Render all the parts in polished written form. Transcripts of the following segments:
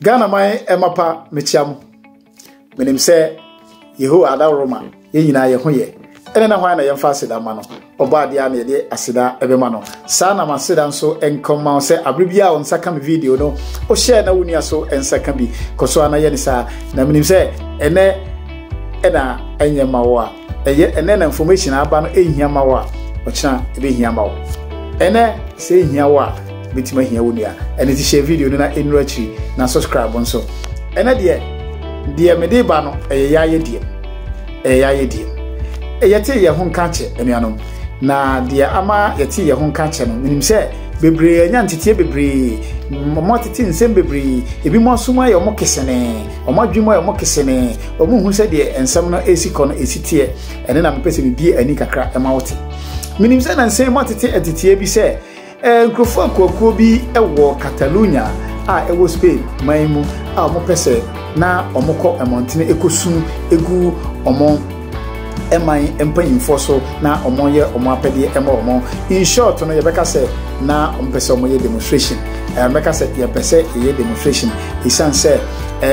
Ghana mai emapa mechiam menim se yeho ada roma ye nyina ye ho ye ene na hwan na ye mfa aseda ma no oba de na ye de aseda ebema no sa na maseda nso enkoma se abribia on saka me video no o share na wuni aso ensaka bi koso ana ye ni sa na menim se ene enye mawo a eye ene na information aba no ehia mawo a ochina ebe hia mawo ene se ehia wo a bitima hia wuni a ene ti share video no na enru achi na subscribe nso ene de me de ba no yaye die yete ye ho nka che enuanom na de ama yete ye ho nka che no menim se bebre anya ntete bebre mo tete nsem bebre ebi mo asoma ye mo kesene o mo adwimo ye mo kesene o mo hu se de ensem no esiko no esitie ene na mpese me bi ani kakra e ma wote menim se na nsem mo tete etitie bi se nkrofo akoko bi ewo Catalonia a ewo Spain maimu a mo pese na omoko emontine ekosun egu omo eman empanyimfo so na omo ye omo apede omo in short no yebeka se na ompese omo ye demonstration meka se yebese ye demonstration isan se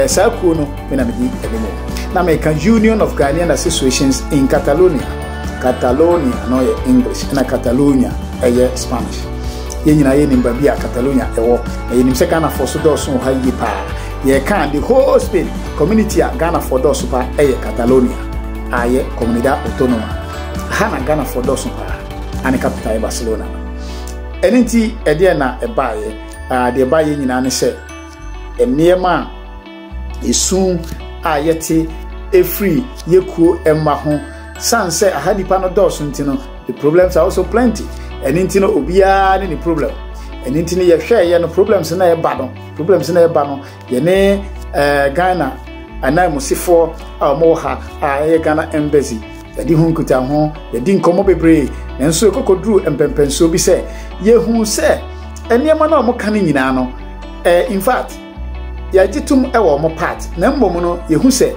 saku no me na medi edemo na American Union of Ghanaian Associations in Catalonia no ye English na Catalonia ye Spanish ye nyina ye nimba bia Catalonia ewo ye nim se Ghana for so do so ha yi pa ye can the whole Spain community a Ghana for do so pa Catalonia aye comunidad autónoma hana Ghana for do so pa ani capital Barcelona enenti ede na ebaye de baye nyina ne se eniema esun ayete efree yekuo emma ho sanse ahadipa no do so ntino the problems are also plenty enenti no obia ne problem enenti ne ye hwe ye no problems na ye ba no ye ne Ghana anamusifo a mo ha a Ghana embassy yadi hunkuta ho yadi nkomo bebre enso ekokoduru empempenso bi se ye hu se eniema na mo kan nyina no in fact ya jitum ewo mo part na mbom no ye hu se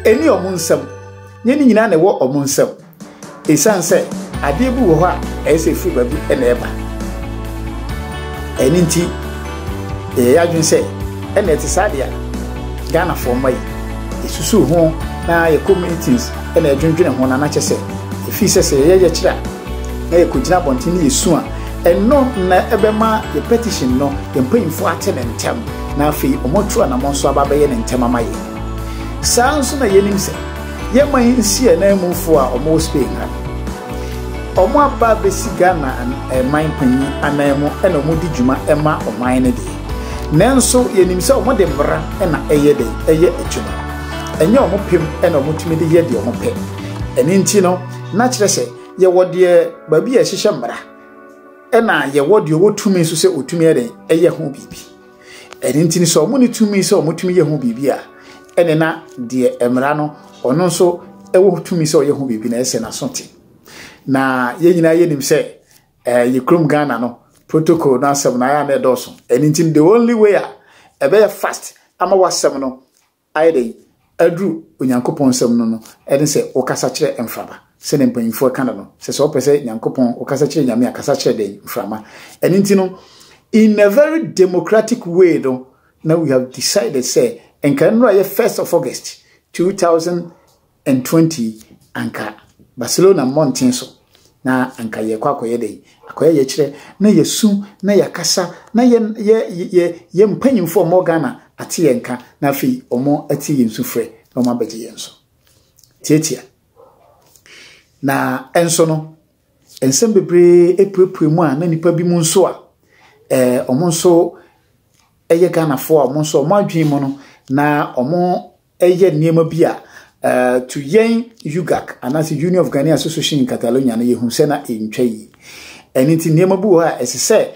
eni omo nsam nye ni nyina na ewo omo nsam esan se ade bu wo ho a ese free babi na eba eni nti ya dwun se ene ti sadia Ghana for mai isusu ho na ye communities ena adwundwene ho na na kyese efi sese ye kira na ye kugina bontini yesu a eno na ebema ye petition no ye mpanyimfo ate ne ntem na afi omotu na monso ababa ye ne ntem amaye sanso na ye nimse ye man nsie na emufo a omo Spain ha omo aba besi Ghana man panyi anamo ena omo di djuma ema oman ne de nenso ye nimse omo de mbra ena eye adwuma enye omo pem ena omo tumi de ye de omo pe eni nti no na kire se ye wode babi a hihye mbra ena ye wode owo tumi so se otumi eden eye ho bibi eni nti ni so omo ni tumi se omo tumi ye ho bibi a ene na de emra no ono so ewo tumi se oye ho bibi na ese na sonti na ye nyina ye nimse ye krom Ghana no protocol na asem na ya na edoso eni nti the only way a be fast ama wasem no aide adru onyankopon sem no eden se okasa kire emfraba se ne mpanyimfo kana no se opese nyankopon okasa kire nyame akasa kire den mframa eni nti no in a very democratic way though now we have decided say enkanro aye 1st of August 2020 anka Barcelona mountain so na anka ye kwakoye dey akoye ye kire na yesu na yakasa na ye mpanyimfo mo Ghana ate yenka na afi omo ate yensufre na omo abeje yenso tietia na enso no ensem bebre epurepure mu a na nipa bi mu nso a omo nso eye Ghana fo omo nso omo adwen mu no na omo eye niema bi a to yen UGAC anase Union of Ghanaian Association in Catalonia na yehu se na entwa yi eniti niema bu ha esese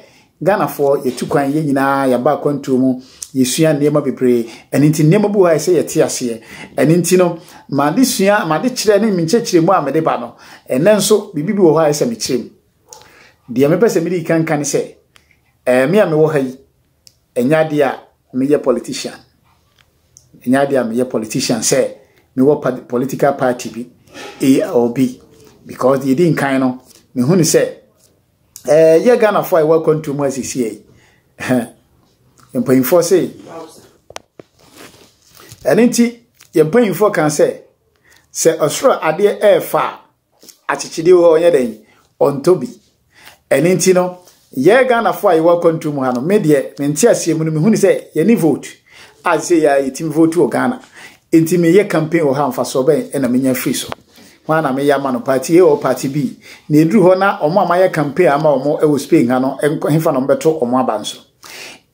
Ghana for yetukwan ye nyina ya ba kwantu mu yesua niema bebre eniti niema bu ha ese yete ase eniti no ma de sua ma de kire ne minchekire mu amede ba no enenso bibibi wo ha ese me kirem de me pese me di kankan se me a me wo ha yi enya de a me ye politician enya de a me ye politician se me wo political party bi A or B because they didn't kind of me who say ye Ghana for welcome to my CCA mpanyimfo say enenti ye mpanyimfo kan say osoro ade efa achichide ho onye den ontobi enenti no ye Ghana fo ayi wa kontum ha no me de menti asiem no me hunu say ye ni vote as say ya team vote o Ghana enti me ye campaign o ha mfa so ben na menya free so wana me ya mano party A or party B na edru ho na omo amaye campaign ama omo e wo Spain ha no enfa no beto omo abanso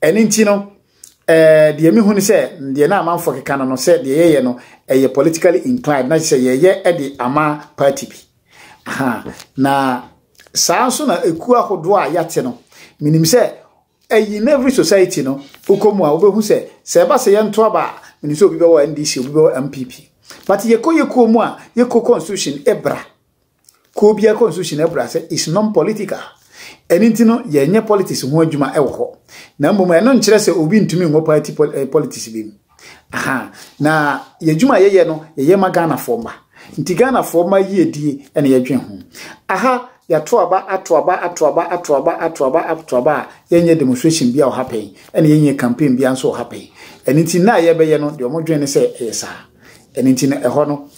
enenti no de me hunu say de na amanfo keka no say de ye no eye politically inclined na say ye de ama party bi aha na sanso na eku ahodo a yate no minim say in every society no ukomu a obehu say se ba se ye nto aba minim say obi be wo NDC obi be wo MPP but yeko mu a yeko constitution ebra ko bia constitution ebra say is non political anything no ye nye politics ho adwuma e wo ho na mbom e no nkire say obi ntumi ngo party politics bi aha na ye adwuma ye no ye magana forma nti Ghana forma ye die ene ye dwen ho aha ya atoaba yenye demonstration bia o happen ene yenye campaign bia so happen anything na ye be ye no de omodwen ne say esa anything na eho no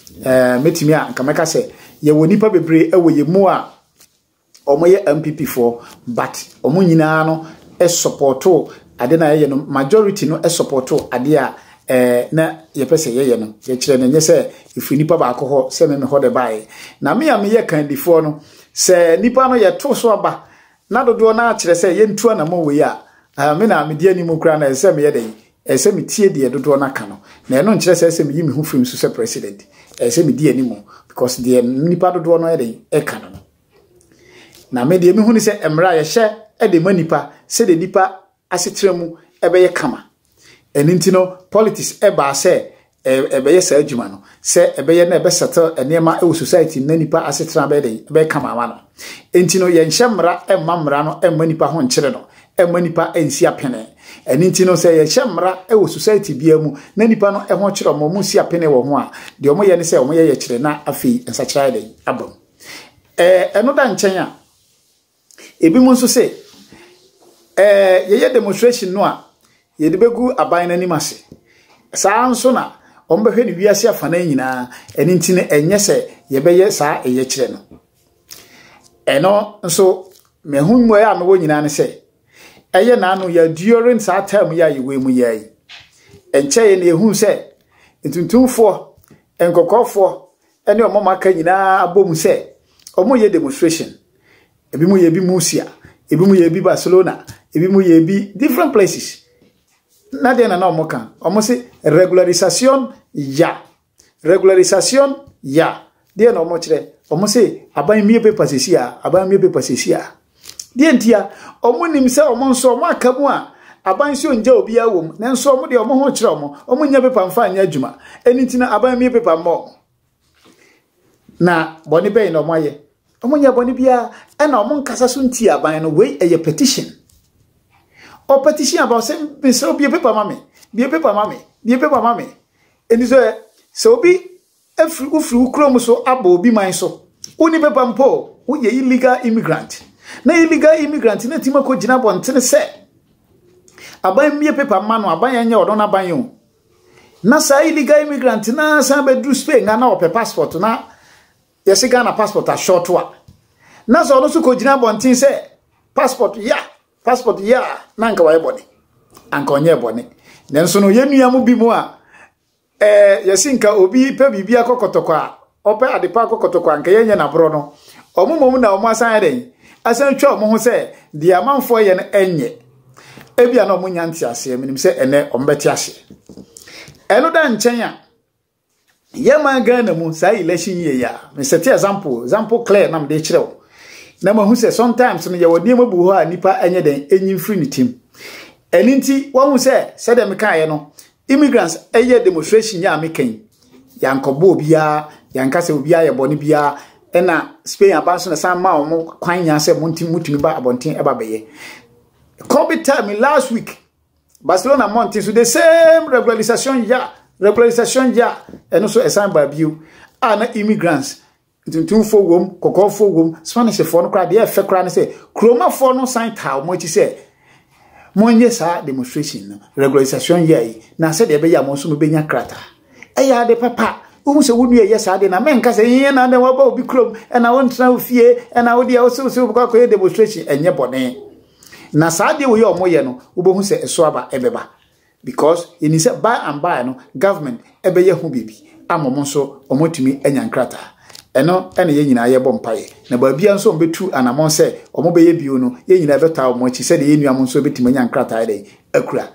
metimi a nkameka say ye woni pa bebre e wo ye mu a omoye MPP for but omo nyina no e supporto ade na ye no majority no e supporto ade a na ye pese ye no ye kire na nye say ifu nipa ba akọ se me ho de bae na me ya me ye kan difo no se nipa no ye to so aba na dodo na kire say ye ntua na mo we ya me na me die ni mu kra na se me ye de se me tie de dodo na ka no na no kire say se me yi me hu film so se president se me die ni mu because de nipa dodo no ye de e ka no na me de me hu ni se emra ye hye e de manipa se de nipa asetremu e be ye kama eninti no politics eba se ebe ye sa adwuma no se ebe ye na ebe settle enema e society na nipa asetra be de be kama ma no enti no ye nhemra e mamra no e manipa ho nkire no e manipa ensi apene eninti no se ye nhemra e society bia mu na nipa no e ho kire mo mu si apene wo ho a de omo ye ne se omo ye kire na afi nsakira de abam eno da nchen a ebi mu nso se ye demonstration no a ye de begu aban na nimase saa nso na ombehwe ni wiase afana nyina eninti ne enye se ye beye saa eye kire no eno nso mehunmo ya me wo nyina ne se eye na anu ya during saa time ya ye we mu ya yi enche ye ne ehun se ntuntumfo enkokofo ene omomaka nyina abom se omo ye demonstration ebi mu ye bi Musia ebi mu ye bi Barcelona ebi mu ye bi different places na de na omoka omo se regularisation ya de na omo kire omo se aban mie paper sesia de ntia omo nim se omo nso omo akamu a aban se onja obi awom na nso omo de omo ho kire omo nya paper mfa anya adwuma enitina na aban mie paper mo na boni be na omo aye omo nya boni bia e na omo nkasa so ntia aban no we eye petition or petition about saying, so be a paper mammy, and is so be a few chromoso abo be mine so. Uni paper po, who ye illegal immigrant. Na illegal immigrant in a Timoko Jinabon Tennessee. I buy me a paper man or buy any or don't buy you. Nasa illegal immigrant, na Sabe do Spain, and now per passport na. Yes, a Ghana passport a short one. Nasa also could Jinabon Tin say, passport, passport ya nanka wa eboni anka onye eboni nenso no yenua mu bi mu a yesinka obi pe bibia kokotokwa ope adepa kokotokwa anka yenye na bro no omumom na omo asan den asan twa omo ho se dia manfo ye no enye ebia na omo nyanti ase minim se ene ombeti ase eno da nchen a ye man Ghana mu sai election ye ya me set example clear na me de kirew na mahu se sometimes no ye wode mabu ho a nipa enye den enyin free ni team eninti wahu se dem kan no immigrants eye demonstration ya mekan yankobo obia yankase obia ye bone bia ena Spain abanso na san ma omo kwan nya se mutimi ba abonten eba beye COVID time last week Barcelona monte so the same regularization ya eno so esan ba biu na immigrants ntuntumfo wom kokofo wom Spanish for no kra de e fe kra ne se kroma for no sign taw mo ti se monye sa demonstration no regularization ye na se de be ya mo so me benya krata eya de papa wo se wonu ye sa de na menka se yen na de wo ba obi krom e na won tena ofie e na wo de wo se ko ko demonstration enye bone na sa de wo ye omoye no wo bo hu se eso aba ebeba because ini se buy and buy no government ebe ye hu bibi amomo so omotumi enya krata eno ene ye nyina ye bompaye na ba bia nso mbetu anamon se omo be ye bio no ye nyina beta omo chi se de ye nuam nso betimi nya nkrata de akura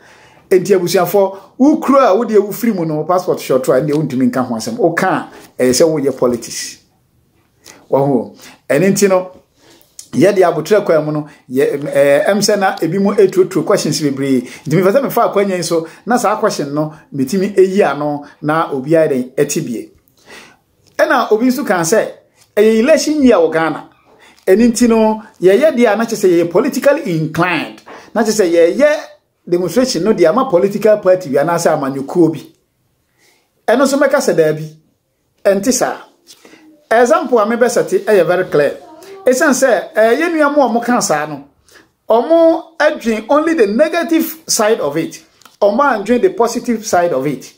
enti abusuafo wo kura wo de wo free mu no passport short try de wontumi nka ho asem o ka se wo ye politics wo ho enti no ye de abotre kwa mu no emse na ebi mu etotro questions bebre ntimi fa se me fa kwanya nso na sa question no metimi eyi ano na obi ayi etibie ena obi nso kan se election year wo Ghana enti no ye de na chese ye politically inclined na chese ye demonstration no de ama political party wi na sa amanyuko bi eno so meka se da bi enti sa example amebesati very clear esan se ye nuam omo kan sa no omo adwin only the negative side of it omo adwin the positive side of it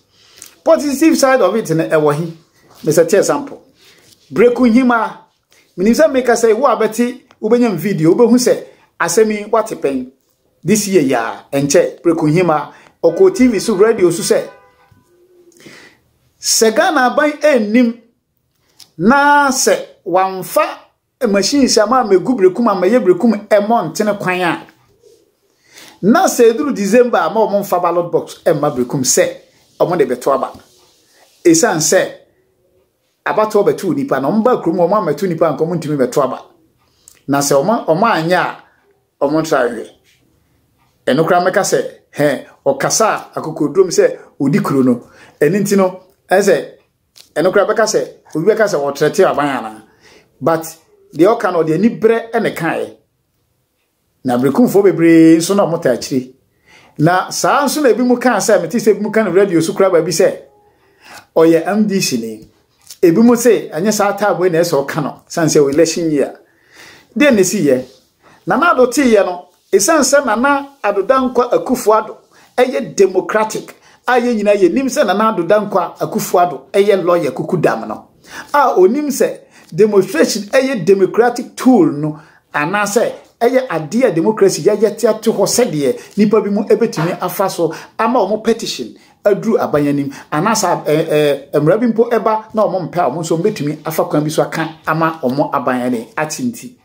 na ewohi Mr. Example. Breku hima. Minimsa meka say wo abeti ubenya video ubehu say asemi what pen this year ya enche breku hima oko TV so radio so say Segana ban enim na se wamfa machine sama megu breku ma ye breku emont ne kwan a na se duru December ma omo mfa ballot box emma breku se omo de beto aba esan se abato betu nipa na omba krum o ma metu nipa nkomo ntimi beto aba na se o anya o mo trawe enokra meka se okasa akokodrom se odi kuro no eninti no eze enokra beka se obi beka se o trete abanyana but the oka no de ni bre ene kan na brekumfo bebre so na mota akire na saa nso na ebi mu kan se meti se ebi mu kan radio so kra ba bi se oye MDC ni ebi mo say anya sa tabwe na eso kano sanse we election year de ne si ye na na do ti ye no esanse na na adodankwa Akufo-Addo eye democratic aye nyina ye nim se na na adodankwa Akufo-Addo eye lawyer kukudam no onim se demonstration eye democratic tool no anase eye ade democracy ya yete to ho sede nipa bi mu ebetimi afaso ama omo petition adru abanyanim anasa emrabimpo eba na omo mpa omo so betumi afakwan bi so aka ama omo abanyane atinti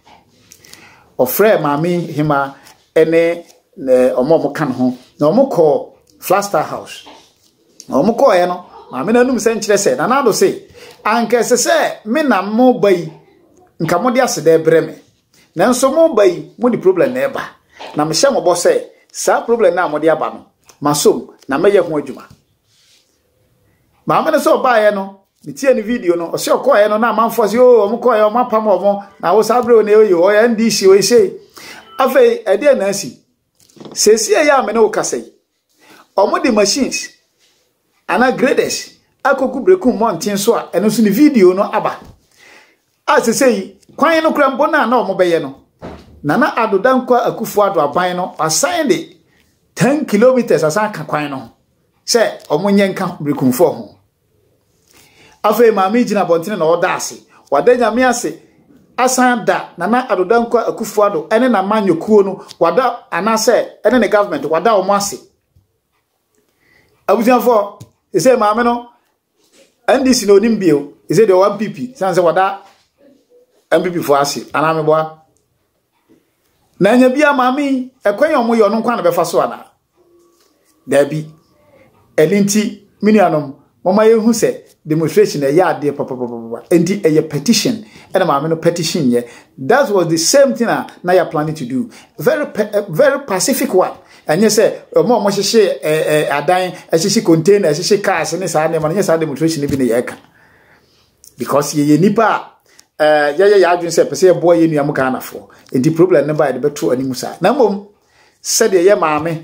ofre mami hima ene omo kan ho na omo ko Flaster House omo ko no mami na num se nkire se na do se anke se me na mo bai nka mo de asede breme na nso mo bai mo di problem na eba na me hye mo bo se sa problem na mo de aba no masom na meye ho adwuma maame ne so baaye no mitie ni video no o se okoye no na manfo se o mo koye o mapam o na wo sabre ne oyo o ya ndc o se afi ede na si sesie ya me ne wo kasai o mo di machines ana graders akoku brekum mountain so a eno so ni video no aba asesei kwan no kra mbo na o mo beye no na adodankwa Akufo-Addo aban no assign de 10 kilometers asan ka kwan no se omunye nka brekumfo ho afa maami jina bontene na oda ase wadanya me ase asan da na adodankwa Akufo-Addo ene na manyokuo no wada anase ene ne government wada omo ase abujanfo ese maami no NDC no nimbio ese de 1 pp sanse wada MPP fo ase aname boa na nya bia maami ekwan omo yo no nkwa na befa so ana dabi elinti minianom mama yehu se demonstration e ya ade papa enti a petition and maami no petition ye that was the same thing na you planning to do very pacific one and you say mo hye adan hye container hye cars ne sa ne ma nye sa demonstration bi ne ye ka because ye nipa ya adwun se pese boy ye nuam Ghana fo enti problem ne ba de beto animu sa na mom said ye maami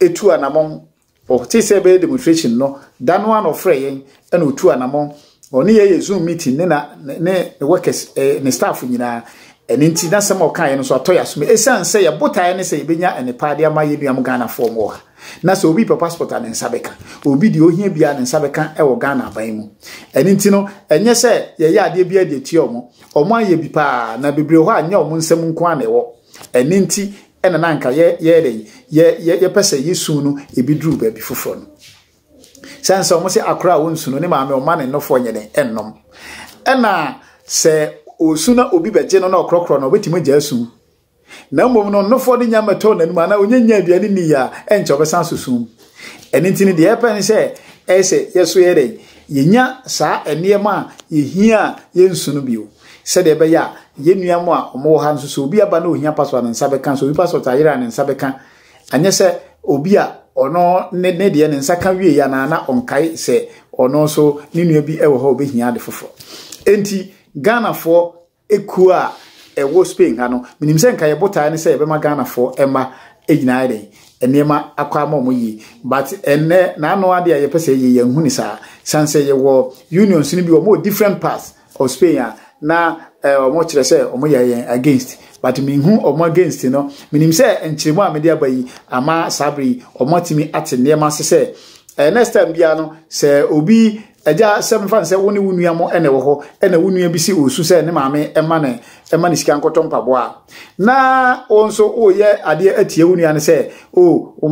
etu anamon o ti se be demonstration no dano an ofre yen na otu anamon oni ye Zoom meeting ne workers ne staff nyina eni nti na sema okan ye no so atoya so esan se ye botae ne se yebenya enepa de ama ye nuam Ghana fo mo ha na so obi passport an nsabeka obi de ohia bia ne nsabeka e wo Ghana aban mu eni nti no enye se ye ya ade bia de tie omo aye bi pa na bebre ho anya omo nsam nko ana ewo eni nti ena na nka ye pese yesu no ebidru ba bi foforo no sanse omo se akra wonsu no ne maame o ma ne nofo nye ne ennom ena se osuna obi beje no na okrokro no obetimo gya asu na mmom no nofo de nya meto na nima na onyanya aduane ni ya enche obesan susum eni ntini de yepen se ese yeso yere yenya saa enema yehia yensu no bio se de be ya yenuamo a omo ha nso so obi aba na ohia passport ne nsa beka so obi passport ayira ne nsa beka anye se obi a ono ne de ne nsa ka wie ya na onkai se ono so ne nua bi ewo ha obehia de fofo enti Ghana for eku a ewo Spain ha no minim se nka ye botaa ne se ye be ma Ghana for ema ejina ade enema akwa ma mo yi but enne na no ade ye pese ye hu ni sa sanse ye wo unions ni bi wo different parts of Spain na omo kire se omo ye against but mi hu omo against no minim se enchiremu a me de abayi ama sabri omo timi ate nema se next time bia no se obi eja sem fan se woni wunua mo ene wo ho ene wunua bi si osu se ne maame ema ne sika nkoto mpaboa na onso oye ade atie wunua ne se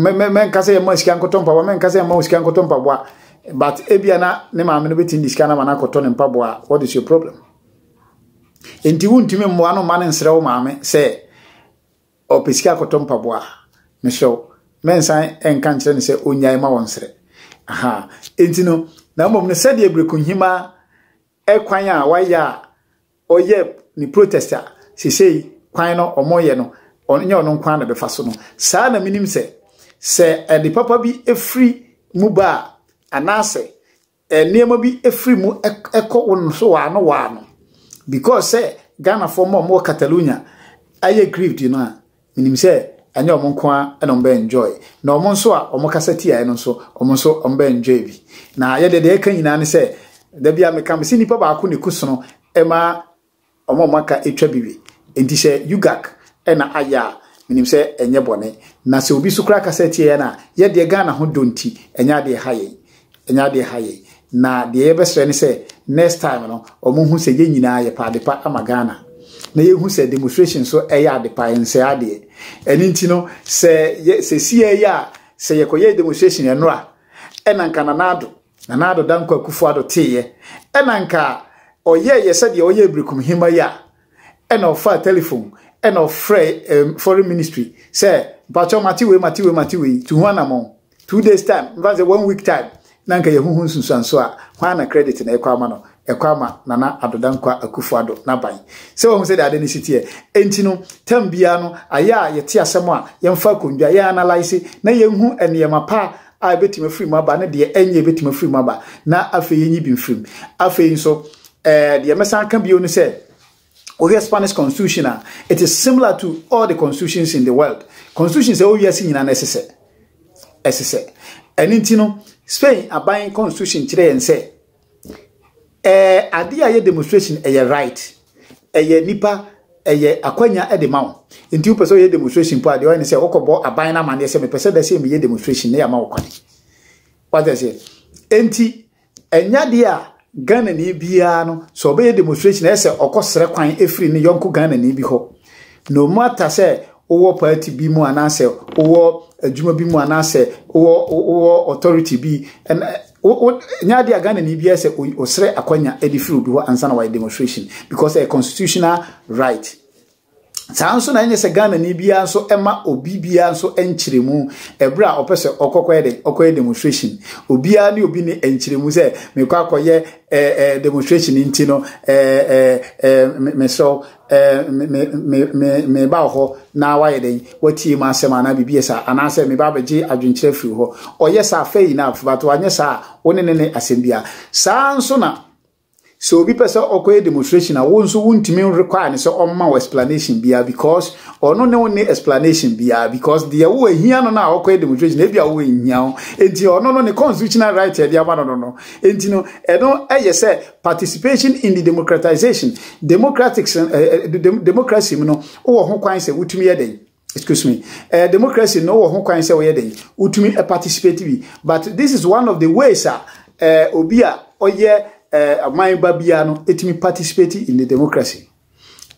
men kase ye mo sika nkoto mpaboa men kase ye mo sika nkoto mpaboa but ebia na ne maame no beti sika na mana koto ne mpaboa. What is your problem? Enti wuntimi mmoa no ma ne nsere wo maame se opesika koto mpaboa me show men san enka nkire ne se onyai ma wonsere aha enti no na mom ne said ye brekunhima ekwan a waya oye ni protester sesei kwan no omoye no onye ono kwan na befa so no saa na minim se the papa bi efri mu ba anase niema bi efri mu ekọ won so wa no because say Ghana for more Catalonia aye grieved you know minim se anya omo kwa na ombe enjoy na omo nso a omo kasati aye no nso omo nso ombe enjoy bi na ye de eka nyina ne se da bia me kam se nipa ba ko ne kusono ema omo maka etwa biwi enti se yugak na aya minim se enye bone na se obi sukra kasati ye na ye de Ghana ho donti enya de haye na de yebesre ne se next time no omo hu se ye nyina ye pa de pa ama Ghana na ye hu se demonstration so eya de pa ense ade eni nti no se sie ya se ye koye demonstration enra enanka nanado danko akufo ado teye enanka oye ye se de oye brikum hima ya ena ofa telephone ena ofre foreign ministry se bacho matiwe to huanamo 2 days time mvanze 1 week time nanka ye huhu nsunsanso a hwana credit na ekwama no ekwama nana adodankwa akufo ado na ban se wo hu se de ade ni sitie enti no tambia no aya ye te asem a ye mfa kondwa ye analyze na ye hu eniyema pa a betima free maba na de enye betima free maba na afi ye nyi bi free afi nso de mesan kan bio no se the Spanish constitution it is similar to all the constitutions in the world. Constitutions all we are seeing na SSE enti no Spain aban constitution kire en say ade aye demonstration right nipa akwanya e de mawo enti upeso ye demonstration po ade o ne say okobo aban na mane say me pese da say me ye demonstration na ya mawo kwani what I say enti enya de a Ghana ni bia no so be demonstration e say okosere kwan efiri ne yonko Ghana ni bi ho no matter say owo party bi mu anase owo adwuma bi mu anase owo authority bi and nyadi Ghana ni bia say osere akwanya edifiri bi ho ansa na why demonstration because a constitutional right. Sanso na enye se Ghana ni bia nso ema obi bia nso enchiremu ebra opese okokoye demonstration obia ni obi ni enchiremu se mekwa akoye demonstration ntino me ba ho na waye den wati ma asema na bibie sa anase me ba beje adwenkyere firi ho oye sa fei na afato anye sa woni ne asembia sanso na So obi person okoye demonstration a won so wontimi require ne so omma explanation bia because ono ne won explanation bia because the wo ehia no na okoye demonstration e bia wo ehia enti ono no ne constitutional right e dia ba no enti no eno eye say participation in the democratization democracy no wo ho kwan say wutumi yeden. Excuse me. Democracy no wo ho kwan say wo yeden wutumi participate bi, but this is one of the ways obi a oye my babia no etimi participate in the democracy.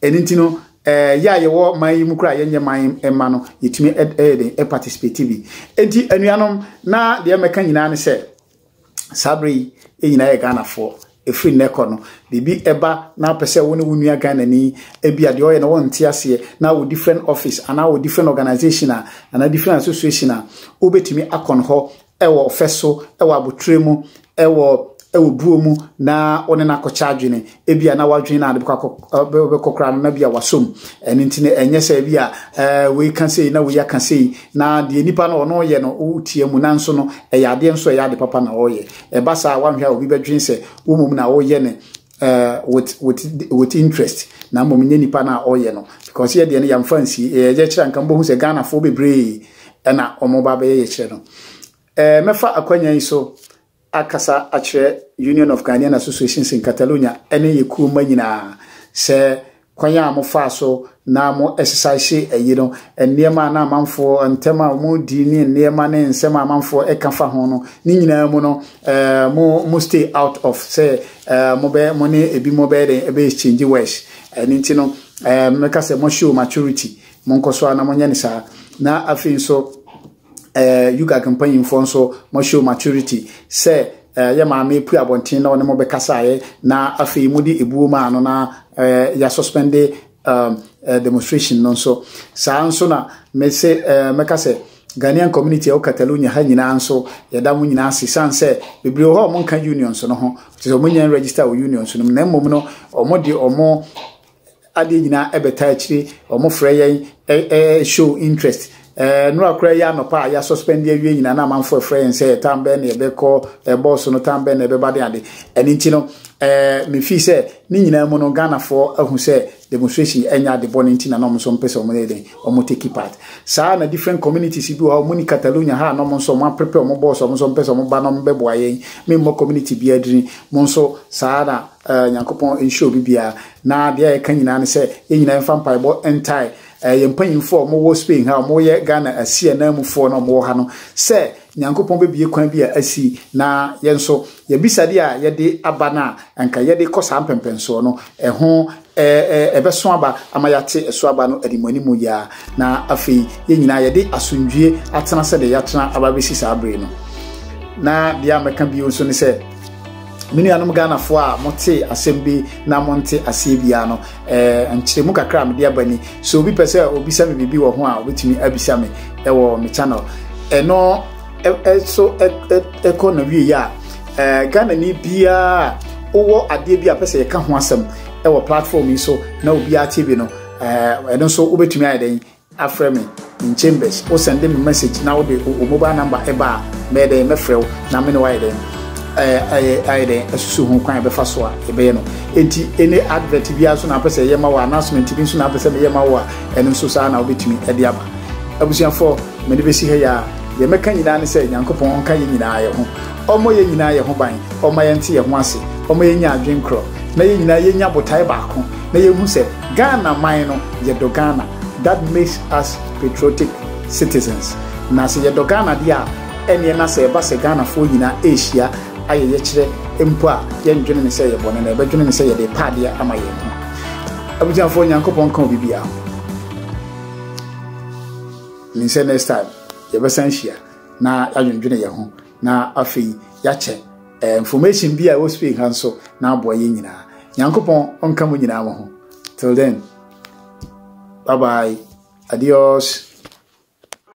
Enti no ya ye wo man yi mukura yenye man emma no etimi participate bi. Enti anuanom na de meka nyina ne se sabri nyina ye Ghana for efri neko no bibi eba na pese wo ne wonua Ghana ni ebia de oye na won tiase na wo different office and wo different organization and different association obetimi akon ho ewo ofeso ewo abotremu ewo buomu na one na kocha adwene ebia na wadwene na de bekokra na bia wasom enintine enye se bia we kan say na we ya kan say na de nipa no ono ye no utie mu na nso no eyade nso eyade papa na oye ebasa wanhwa obi bedwene se womum na oye ne with interest na mom nye nipa na oye no because ye de ne yam fancy ye kira nkan bo hu se Ghana fo bebre na omoba be ye kire no mefa akwanya yi so akasa akire Union of Ghanaian Associations in Catalonia ene yeku manyina se kwanya amofa so na mo exercise no enema na amanfo ntema mo di ni enema ne nsema amanfo ekafa ho no ni nyina mu no mo stay out of say mo be mo ne ebi mo be den ebe exchange words enti no meka se mo show maturity mo nkoso na mo nya ni sa na afin so yuga campaign for so mo show maturity say ya maame pu abontin na woni mo be kasaye na afei mudi ebuo ma no na ya suspend demonstration no so sa nso na me say meka say Ghanaian community o Catalonia ha nyina nso yeda mu nyina asisan say bebre ho mo kan unions no ho so mo nyan register o unions no na mmom no omo de omo ade nyina ebeta akire omo frɛ yen show interest no akra ya no pa ya suspend ya wie nyina na manfo frɛ say tambe na ebekɔ boss no tambe na ebebade ade eni nti no me fi say ni nyina mu no Ghana for ahu say demonstration enya de boni nti na no mo so mpese omo den omo take part sa na different communities bi o mo ni Catalonia ha no mo so mo prepare omo boss omo so mpese omo ba no mbebo ayen me mo community bi adiri mo so sa na Nyankopon ensure bibia na de ya kan nyina ne say nyina mfa mpaibo entai yempanyimfo mo wo Spain ha mo ye Ghana asia na mufo no mo ha no se Nyankopon bebie kwan bia asi na yenso ye bisade a ye de abana anka ye de kosa mpempenso no ho ebeso aba amayate eso aba no adimani mu ya na afei ye nyina ye de asundwie atena se de yatena ababesi sa abre no na dia meka bi onso ne se mini anum Ghana fo a mote asembi na monte asebia no ankyere mu kakra me dia bani so obi pese obi sa me bibi wo ho a obetimi abisa me wo me channel eno so eko na wie ya Ghana ni bia owo ade bia pese ka ho asem wo platform yi so na obi a TV no eno so obetimi ayeden afre me in chambers o send me message na wo de mobile number eba me de me frɛ na me no ayeden ayede asusu ho kwan be fa so a ebe no enti ene advert bia so na pese yema wa announcement bi so na pese me yema wa eno so sa na obetimi ade aba abusiafo me de besi he ya ye meka nyina ne se Nyankopon onka ye nyina ye ho omo ye nyina ye ho ban omo ye nte ye ho ase omo ye nya adwenkro na ye nyina ye nya botai baako na ye hu se Ghana man no ye do Ghana that makes us patriotic citizens na se ye do Ghana dia ene na se ba se Ghana fo nyina Asia aye ye kire empo a ye ndwene ne se ye bone na ebedwene ne se ye de pade ama ye ho abusiafo Nyankopon kan bibia ni se next time ye besan hia na adwendwene ye ho na afei ya che information bi a wo speak hanso na abo ye nyina Nyankopon onka mo nyina mo ho till then bye bye adios.